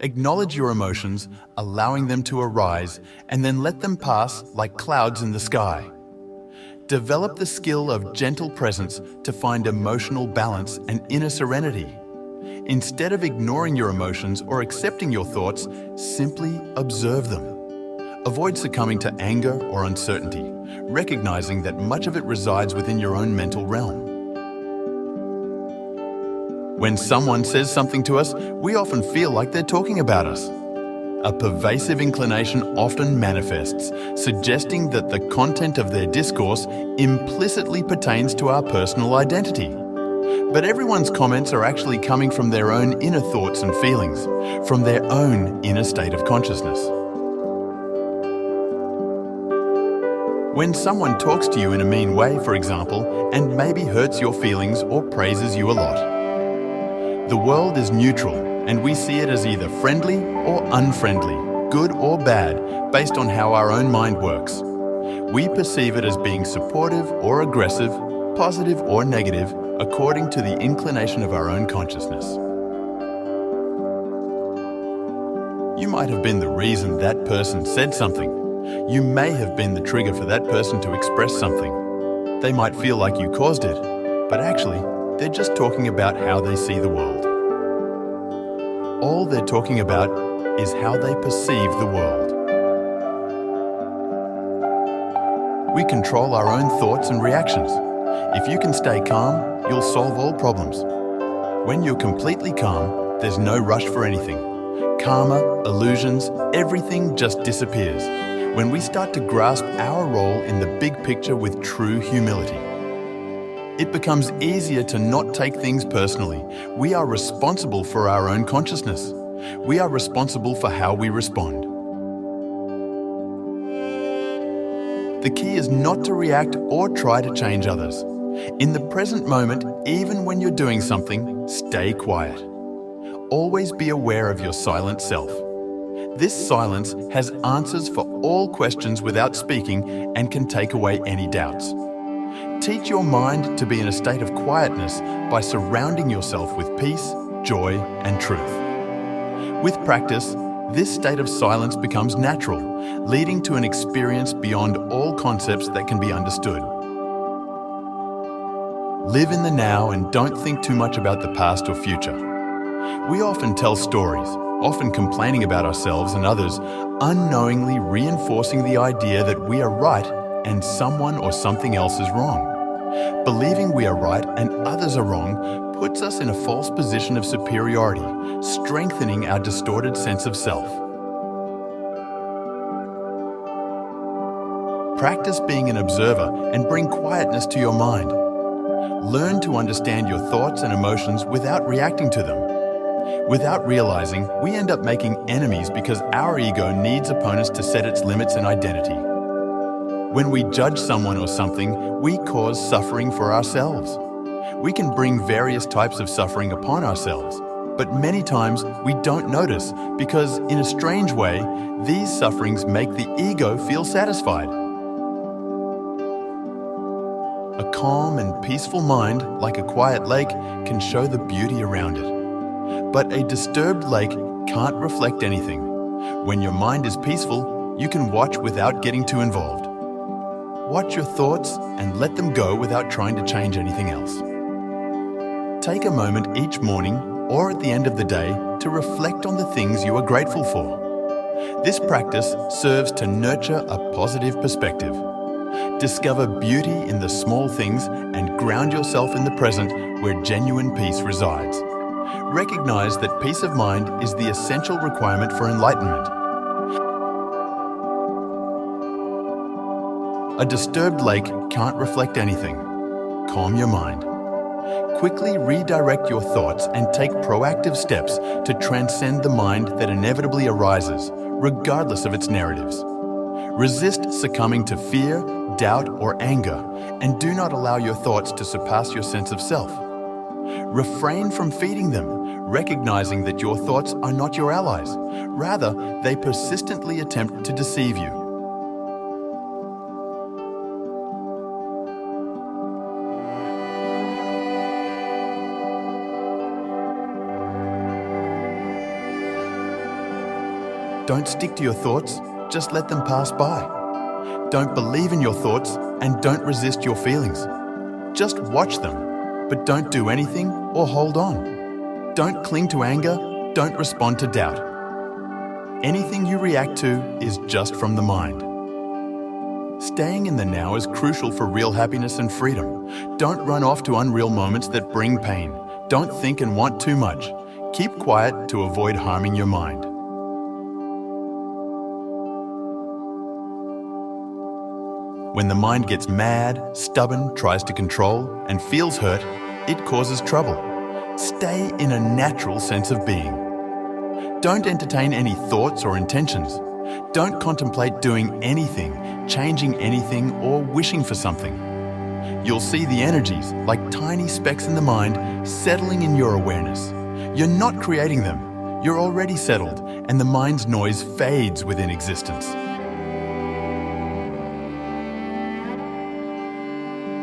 Acknowledge your emotions, allowing them to arise, and then let them pass like clouds in the sky. Develop the skill of gentle presence to find emotional balance and inner serenity. Instead of ignoring your emotions or accepting your thoughts, simply observe them. Avoid succumbing to anger or uncertainty, recognizing that much of it resides within your own mental realm. When someone says something to us, we often feel like they're talking about us. A pervasive inclination often manifests, suggesting that the content of their discourse implicitly pertains to our personal identity. But everyone's comments are actually coming from their own inner thoughts and feelings, from their own inner state of consciousness. When someone talks to you in a mean way, for example, and maybe hurts your feelings or praises you a lot, the world is neutral, and we see it as either friendly or unfriendly, good or bad, based on how our own mind works. We perceive it as being supportive or aggressive, positive or negative, according to the inclination of our own consciousness. You might have been the reason that person said something. You may have been the trigger for that person to express something. They might feel like you caused it, but actually, they're just talking about how they see the world. All they're talking about is how they perceive the world. We control our own thoughts and reactions. If you can stay calm, you'll solve all problems. When you're completely calm, there's no rush for anything. Karma, illusions, everything just disappears when we start to grasp our role in the big picture with true humility. It becomes easier to not take things personally. We are responsible for our own consciousness. We are responsible for how we respond. The key is not to react or try to change others. In the present moment, even when you're doing something, stay quiet. Always be aware of your silent self. This silence has answers for all questions without speaking and can take away any doubts. Teach your mind to be in a state of quietness by surrounding yourself with peace, joy, and truth. With practice, this state of silence becomes natural, leading to an experience beyond all concepts that can be understood. Live in the now and don't think too much about the past or future. We often tell stories, often complaining about ourselves and others, unknowingly reinforcing the idea that we are right and someone or something else is wrong. Believing we are right and others are wrong puts us in a false position of superiority, strengthening our distorted sense of self. Practice being an observer and bring quietness to your mind. Learn to understand your thoughts and emotions without reacting to them. Without realizing, we end up making enemies because our ego needs opponents to set its limits and identity. When we judge someone or something, we cause suffering for ourselves. We can bring various types of suffering upon ourselves, but many times we don't notice because, in a strange way, these sufferings make the ego feel satisfied. A calm and peaceful mind, like a quiet lake, can show the beauty around it. But a disturbed lake can't reflect anything. When your mind is peaceful, you can watch without getting too involved. Watch your thoughts and let them go without trying to change anything else. Take a moment each morning or at the end of the day to reflect on the things you are grateful for. This practice serves to nurture a positive perspective. Discover beauty in the small things and ground yourself in the present where genuine peace resides. Recognize that peace of mind is the essential requirement for enlightenment. A disturbed lake can't reflect anything. Calm your mind. Quickly redirect your thoughts and take proactive steps to transcend the mind that inevitably arises, regardless of its narratives. Resist succumbing to fear, doubt, or anger, and do not allow your thoughts to surpass your sense of self. Refrain from feeding them, recognizing that your thoughts are not your allies. Rather, they persistently attempt to deceive you. Don't stick to your thoughts, just let them pass by. Don't believe in your thoughts and don't resist your feelings. Just watch them, but don't do anything or hold on. Don't cling to anger, don't respond to doubt. Anything you react to is just from the mind. Staying in the now is crucial for real happiness and freedom. Don't run off to unreal moments that bring pain. Don't think and want too much. Keep quiet to avoid harming your mind. When the mind gets mad, stubborn, tries to control, and feels hurt, it causes trouble. Stay in a natural sense of being. Don't entertain any thoughts or intentions. Don't contemplate doing anything, changing anything, or wishing for something. You'll see the energies, like tiny specks in the mind, settling in your awareness. You're not creating them. You're already settled, and the mind's noise fades within existence.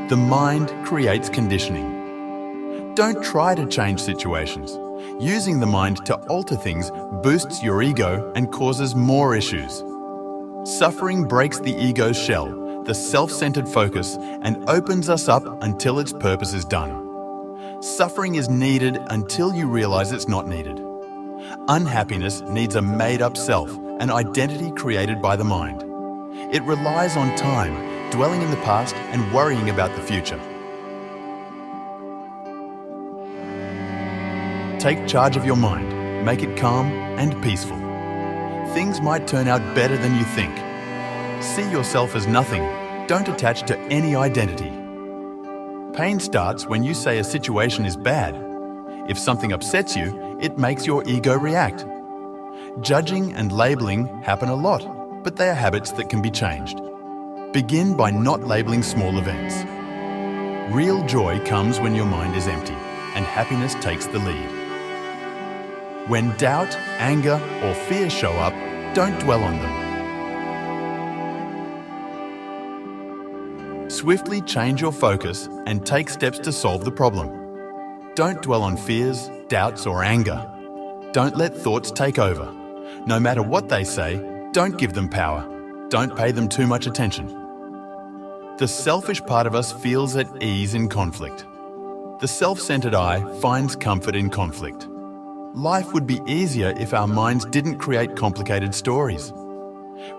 The mind creates conditioning. Don't try to change situations. Using the mind to alter things boosts your ego and causes more issues. Suffering breaks the ego's shell, the self-centered focus, and opens us up until its purpose is done. Suffering is needed until you realize it's not needed. Unhappiness needs a made-up self, an identity created by the mind. It relies on time, dwelling in the past and worrying about the future. Take charge of your mind, make it calm and peaceful. Things might turn out better than you think. See yourself as nothing, don't attach to any identity. Pain starts when you say a situation is bad. If something upsets you, it makes your ego react. Judging and labeling happen a lot, but they are habits that can be changed. Begin by not labeling small events. Real joy comes when your mind is empty and happiness takes the lead. When doubt, anger, or fear show up, don't dwell on them. Swiftly change your focus and take steps to solve the problem. Don't dwell on fears, doubts, or anger. Don't let thoughts take over. No matter what they say, don't give them power. Don't pay them too much attention. The selfish part of us feels at ease in conflict. The self-centered I finds comfort in conflict. Life would be easier if our minds didn't create complicated stories.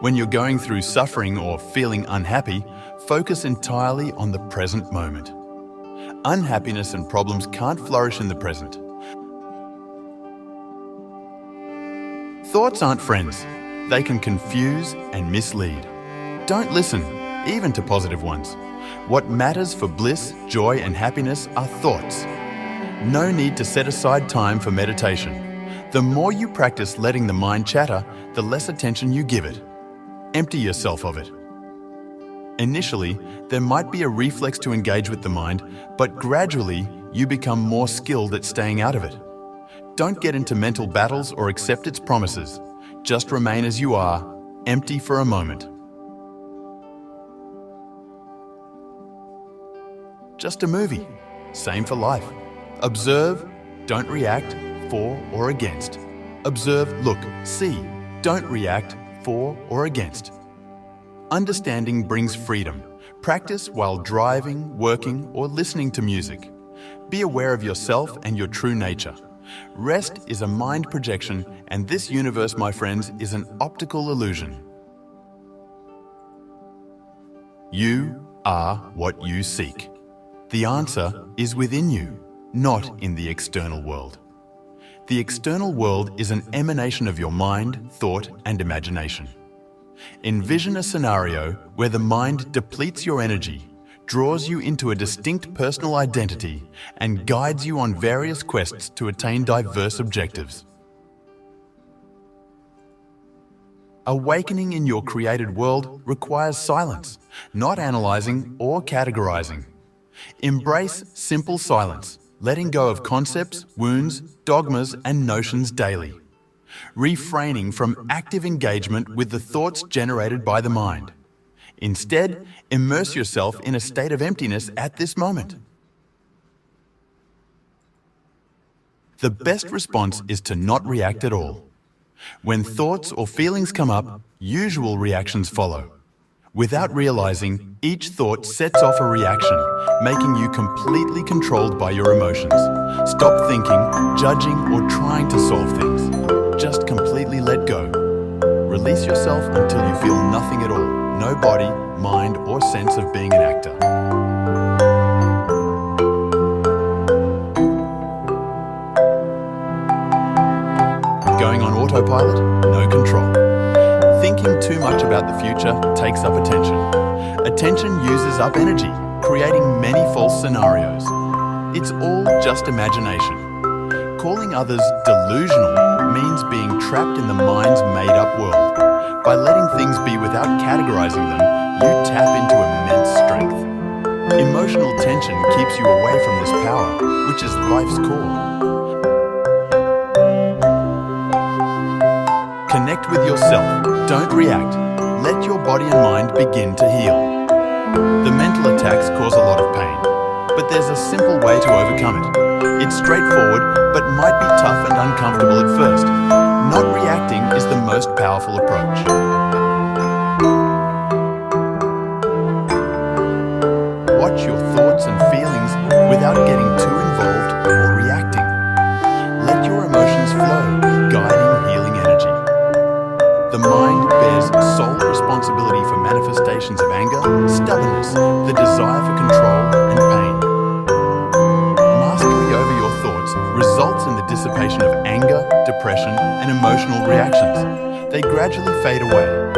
When you're going through suffering or feeling unhappy, focus entirely on the present moment. Unhappiness and problems can't flourish in the present. Thoughts aren't friends. They can confuse and mislead. Don't listen, even to positive ones. What matters for bliss, joy, and happiness are thoughts. No need to set aside time for meditation. The more you practice letting the mind chatter, the less attention you give it. Empty yourself of it. Initially, there might be a reflex to engage with the mind, but gradually, you become more skilled at staying out of it. Don't get into mental battles or accept its promises. Just remain as you are, empty for a moment. Just a movie. Same for life. Observe, don't react, for or against. Observe, look, see, don't react, for or against. Understanding brings freedom. Practice while driving, working, or listening to music. Be aware of yourself and your true nature. Rest is a mind projection, and this universe, my friends, is an optical illusion. You are what you seek. The answer is within you, not in the external world. The external world is an emanation of your mind, thought, and imagination. Envision a scenario where the mind depletes your energy, draws you into a distinct personal identity, and guides you on various quests to attain diverse objectives. Awakening in your created world requires silence, not analyzing or categorizing. Embrace simple silence, letting go of concepts, wounds, dogmas, and notions daily. Refraining from active engagement with the thoughts generated by the mind. Instead, immerse yourself in a state of emptiness at this moment. The best response is to not react at all. When thoughts or feelings come up, usual reactions follow. Without realizing, each thought sets off a reaction, making you completely controlled by your emotions. Stop thinking, judging, or trying to solve things. Just completely let go. Release yourself until you feel nothing at all. No body, mind, or sense of being an actor. Going on autopilot? No control. Thinking too much about the future takes up attention. Attention uses up energy, creating many false scenarios. It's all just imagination. Calling others delusional means being trapped in the mind's made-up world. By letting things be without categorizing them, you tap into immense strength. Emotional tension keeps you away from this power, which is life's core. Connect with yourself. Don't react. Let your body and mind begin to heal. The mental attacks cause a lot of pain, but there's a simple way to overcome it. It's straightforward, but might be tough and uncomfortable at first. Not reacting is the most powerful approach. Watch your thoughts and feelings without getting too involved or reacting. Let your emotions flow, guiding healing energy. The mind bears sole responsibility for manifestations of anger, stubbornness, the desire for control, and pain. Mastery over your thoughts results in the dissipation of anger, depression, and emotional reactions. They gradually fade away.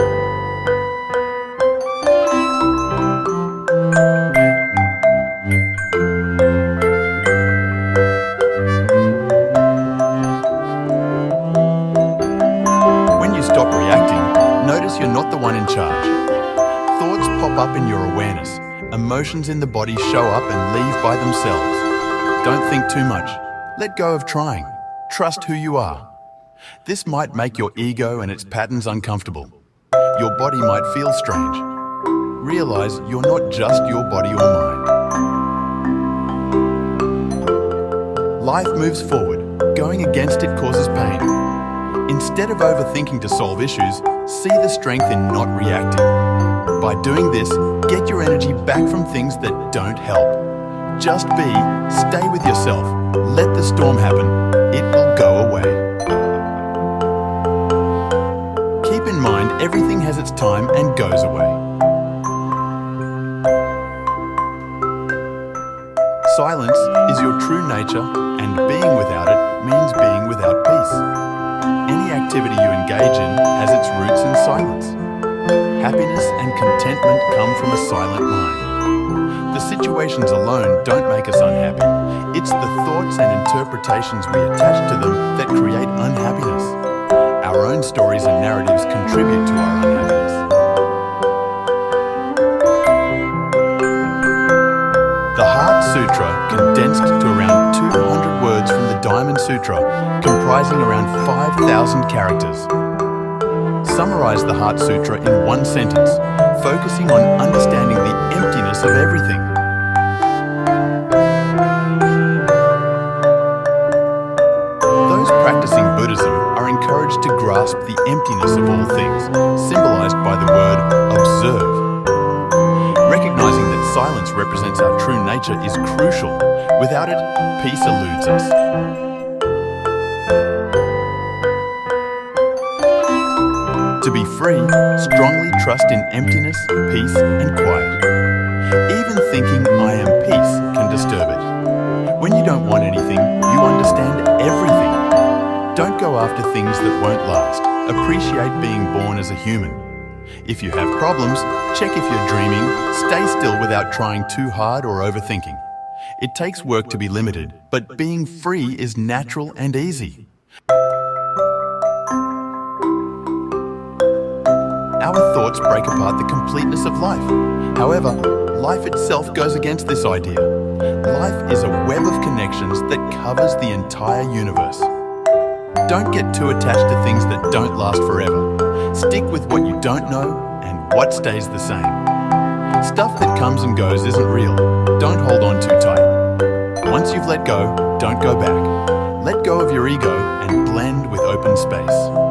You're not the one in charge. Thoughts pop up in your awareness. Emotions in the body show up and leave by themselves. Don't think too much. Let go of trying. Trust who you are. This might make your ego and its patterns uncomfortable. Your body might feel strange. Realize you're not just your body or mind. Life moves forward. Going against it causes pain. Instead of overthinking to solve issues, see the strength in not reacting. By doing this, get your energy back from things that don't help. Just be, stay with yourself, let the storm happen, it will go away. Keep in mind everything has its time and goes away. Silence is your true nature, and being without it means being without peace. Any activity you engage in has its roots in silence. Happiness and contentment come from a silent mind. The situations alone don't make us unhappy. It's the thoughts and interpretations we attach to them that create unhappiness. Our own stories and narratives contribute to our unhappiness. The Heart Sutra, condensed to around 200 words from the Diamond Sutra, comprising around 5,000 characters. Summarize the Heart Sutra in one sentence, focusing on understanding the emptiness of everything. Those practicing Buddhism are encouraged to grasp the emptiness of all things, symbolized by the word observe. Recognizing that silence represents our true nature is crucial. Without it, peace eludes us. To be free, strongly trust in emptiness, peace, and quiet. Even thinking I am peace can disturb it. When you don't want anything, you understand everything. Don't go after things that won't last. Appreciate being born as a human. If you have problems, check if you're dreaming. Stay still without trying too hard or overthinking. It takes work to be limited, but being free is natural and easy. Our thoughts break apart the completeness of life. However, life itself goes against this idea. Life is a web of connections that covers the entire universe. Don't get too attached to things that don't last forever. Stick with what you don't know and what stays the same. Stuff that comes and goes isn't real. Don't hold on too tight. Once you've let go, don't go back. Let go of your ego and blend with open space.